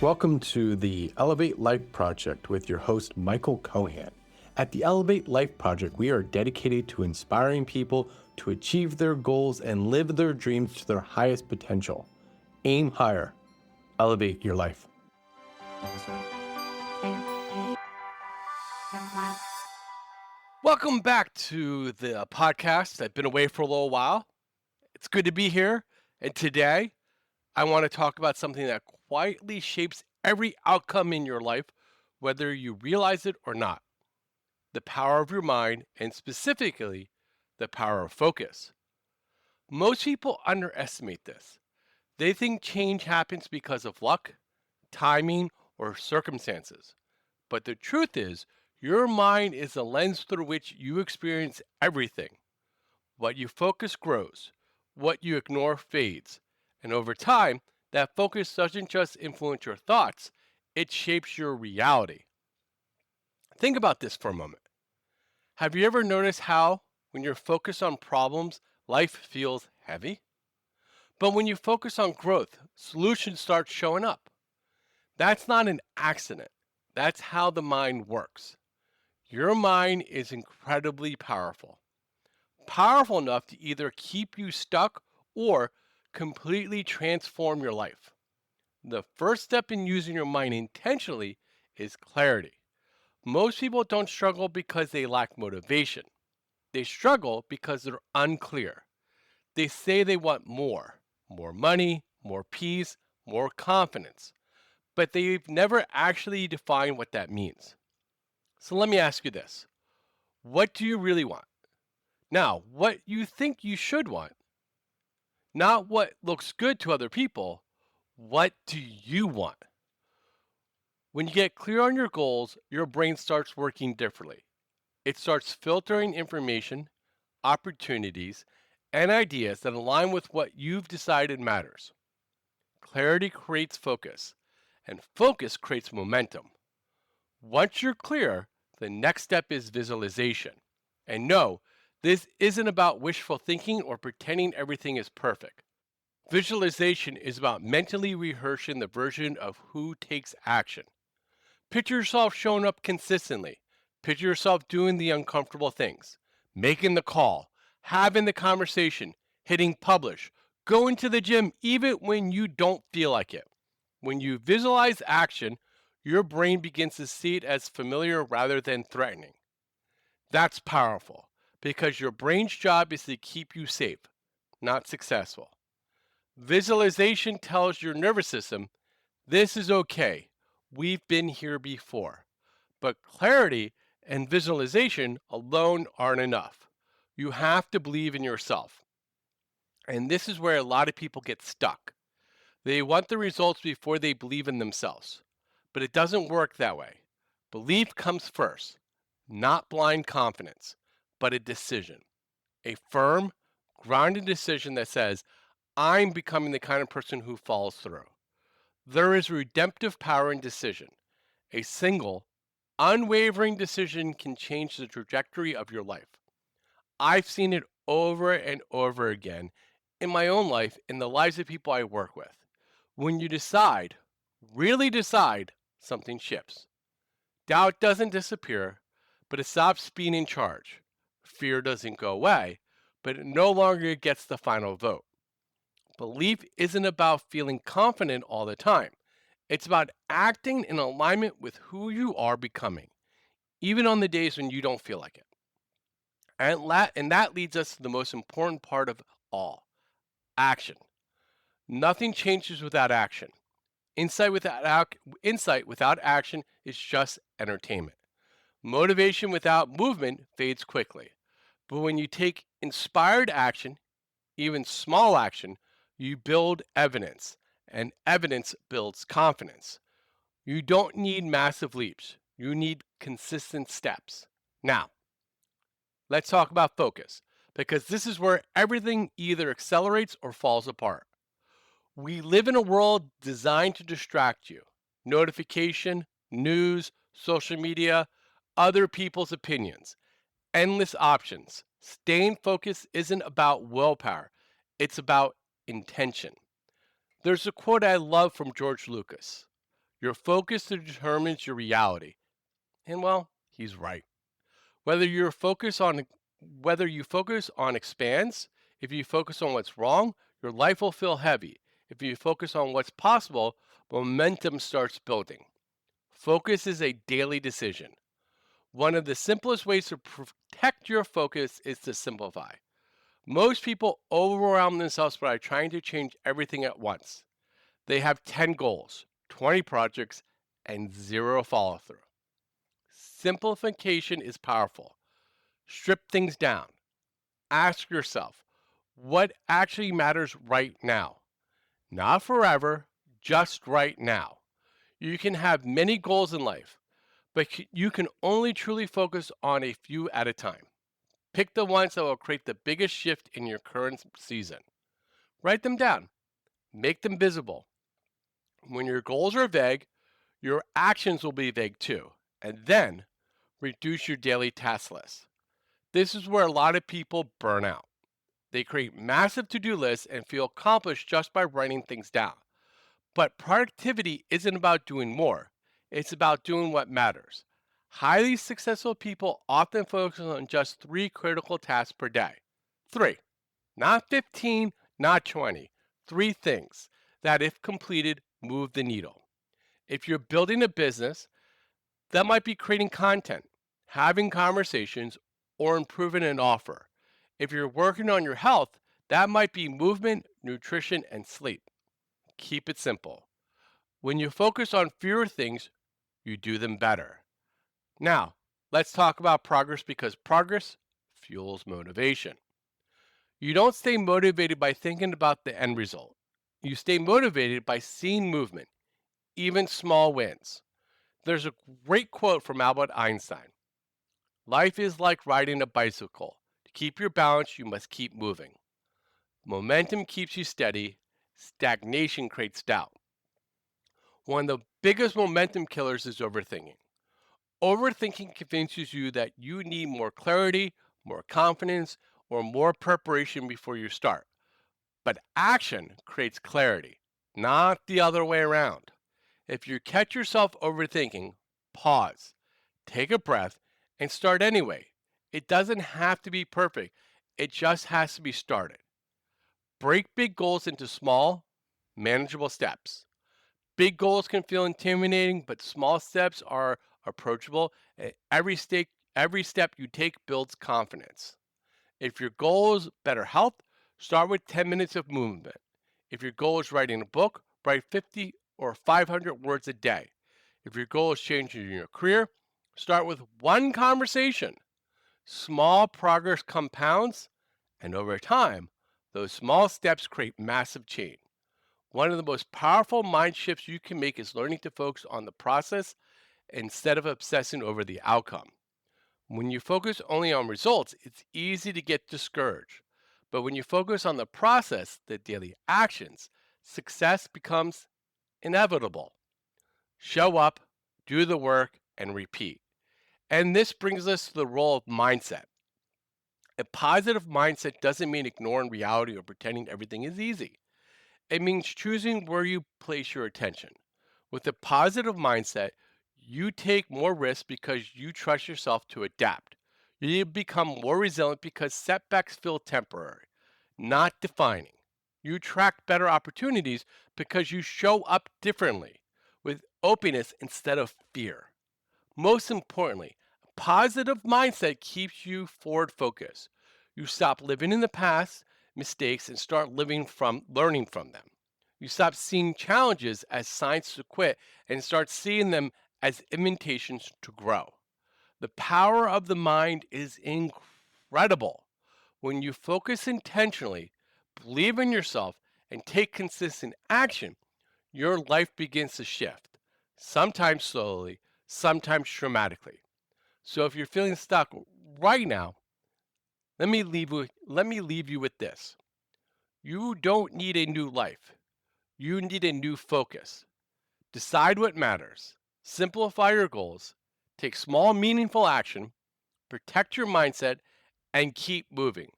Welcome to the Elevate Life Project with your host, Michael Cohan. At the Elevate Life Project, we are dedicated to inspiring people to achieve their goals and live their dreams to their highest potential. Aim higher. Elevate your life. Welcome back to the podcast. I've been away for a little while. It's good to be here. And today, I want to talk about something that quietly shapes every outcome in your life, whether you realize it or not. The power of your mind, and specifically, the power of focus. Most people underestimate this. They think change happens because of luck, timing, or circumstances. But the truth is, your mind is the lens through which you experience everything. What you focus grows, what you ignore fades. And over time, that focus doesn't just influence your thoughts, it shapes your reality. Think about this for a moment. Have you ever noticed how, when you're focused on problems, life feels heavy? But when you focus on growth, solutions start showing up. That's not an accident. That's how the mind works. Your mind is incredibly powerful. Powerful enough to either keep you stuck or completely transform your life. The first step in using your mind intentionally is clarity. Most people don't struggle because they lack motivation. They struggle because they're unclear. They say they want more money, more peace, more confidence, but they've never actually defined what that means. So let me ask you this. What do you really want? Now, what you think you should want, not what looks good to other people, what do you want? When you get clear on your goals, your brain starts working differently. It starts filtering information, opportunities, and ideas that align with what you've decided matters. Clarity creates focus, and focus creates momentum. Once you're clear, the next step is visualization. And no, this isn't about wishful thinking or pretending everything is perfect. Visualization is about mentally rehearsing the version of who takes action. Picture yourself showing up consistently. Picture yourself doing the uncomfortable things, making the call, having the conversation, hitting publish, going to the gym even when you don't feel like it. When you visualize action, your brain begins to see it as familiar rather than threatening. That's powerful because your brain's job is to keep you safe, not successful. Visualization tells your nervous system, this is okay. We've been here before. But clarity and visualization alone aren't enough. You have to believe in yourself. And this is where a lot of people get stuck. They want the results before they believe in themselves. But it doesn't work that way. Belief comes first, not blind confidence, but a decision. A firm, grounded decision that says, I'm becoming the kind of person who follows through. There is redemptive power in decision. A single, unwavering decision can change the trajectory of your life. I've seen it over and over again in my own life, in the lives of people I work with. When you decide, really decide, something shifts. Doubt doesn't disappear, but it stops being in charge. Fear doesn't go away, but it no longer gets the final vote. Belief isn't about feeling confident all the time. It's about acting in alignment with who you are becoming, even on the days when you don't feel like it. And that leads us to the most important part of all, action. Nothing changes without action. Insight without action is just entertainment. Motivation without movement fades quickly. But when you take inspired action, even small action, you build evidence, and evidence builds confidence. You don't need massive leaps. You need consistent steps. Now, let's talk about focus, because this is where everything either accelerates or falls apart. We live in a world designed to distract you. Notification, news, social media, other people's opinions, endless options. Staying focused isn't about willpower, it's about intention. There's a quote I love from George Lucas: "Your focus determines your reality." And well, he's right. Whether you focus on expands, if you focus on what's wrong, your life will feel heavy. If you focus on what's possible, momentum starts building. Focus is a daily decision. One of the simplest ways to protect your focus is to simplify. Most people overwhelm themselves by trying to change everything at once. They have 10 goals, 20 projects, and zero follow through. Simplification is powerful. Strip things down. Ask yourself, what actually matters right now? Not forever, just right now. You can have many goals in life, but you can only truly focus on a few at a time. Pick the ones that will create the biggest shift in your current season. Write them down, make them visible. When your goals are vague, your actions will be vague too. And then reduce your daily task list. This is where a lot of people burn out. They create massive to do lists and feel accomplished just by writing things down. But productivity isn't about doing more, it's about doing what matters. Highly successful people often focus on just 3 critical tasks per day. 3, not 15, not 20. 3 things that, if completed, move the needle. If you're building a business, that might be creating content, having conversations, or improving an offer. If you're working on your health, that might be movement, nutrition, and sleep. Keep it simple. When you focus on fewer things, you do them better. Now, let's talk about progress because progress fuels motivation. You don't stay motivated by thinking about the end result. You stay motivated by seeing movement, even small wins. There's a great quote from Albert Einstein: "Life is like riding a bicycle. To keep your balance, you must keep moving. Momentum keeps you steady, stagnation creates doubt." One of the biggest momentum killers is overthinking. Overthinking convinces you that you need more clarity, more confidence, or more preparation before you start. But action creates clarity, not the other way around. If you catch yourself overthinking, pause, take a breath, and start anyway. It doesn't have to be perfect, it just has to be started. Break big goals into small, manageable steps. Big goals can feel intimidating, but small steps are approachable. Every step you take builds confidence. If your goal is better health, start with 10 minutes of movement. If your goal is writing a book, write 50 or 500 words a day. If your goal is changing your career, start with one conversation. Small progress compounds, and over time, those small steps create massive change. One of the most powerful mind shifts you can make is learning to focus on the process instead of obsessing over the outcome. When you focus only on results, it's easy to get discouraged. But when you focus on the process, the daily actions, success becomes inevitable. Show up, do the work, and repeat. And this brings us to the role of mindset. A positive mindset doesn't mean ignoring reality or pretending everything is easy. It means choosing where you place your attention. With a positive mindset, you take more risks because you trust yourself to adapt. You become more resilient because setbacks feel temporary, not defining. You attract better opportunities because you show up differently, with openness instead of fear. Most importantly, a positive mindset keeps you forward focused. You stop living in the past mistakes and start learning from them. You stop seeing challenges as signs to quit and start seeing them as invitations to grow. The power of the mind is incredible. When you focus intentionally, believe in yourself, and take consistent action, your life begins to shift. Sometimes slowly, sometimes dramatically. So if you're feeling stuck right now, let me leave you with this. You don't need a new life. You need a new focus. Decide what matters. Simplify your goals. Take small, meaningful action. Protect your mindset and keep moving.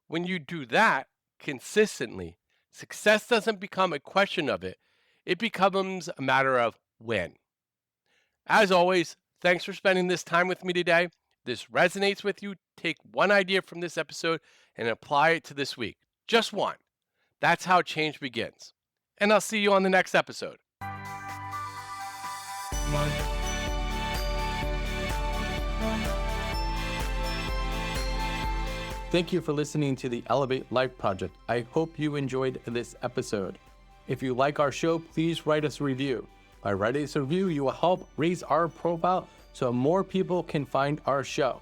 When you do that consistently, Success doesn't become a question of it becomes a matter of when. As always, thanks for spending this time with me today. If this resonates with you, take one idea from this episode and apply it to this week. Just one. That's how change begins. And I'll see you on the next episode. Thank you for listening to the Elevate Life Project. I hope you enjoyed this episode. If you like our show, please write us a review. By writing us a review, you will help raise our profile so more people can find our show.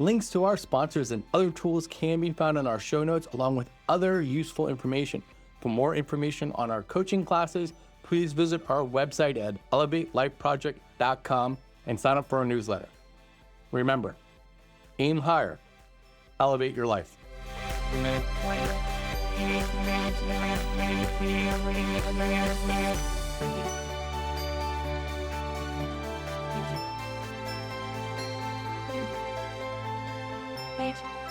Links to our sponsors and other tools can be found in our show notes, along with other useful information. For more information on our coaching classes, please visit our website at elevatelifeproject.com and sign up for our newsletter. Remember, aim higher, elevate your life. Wait.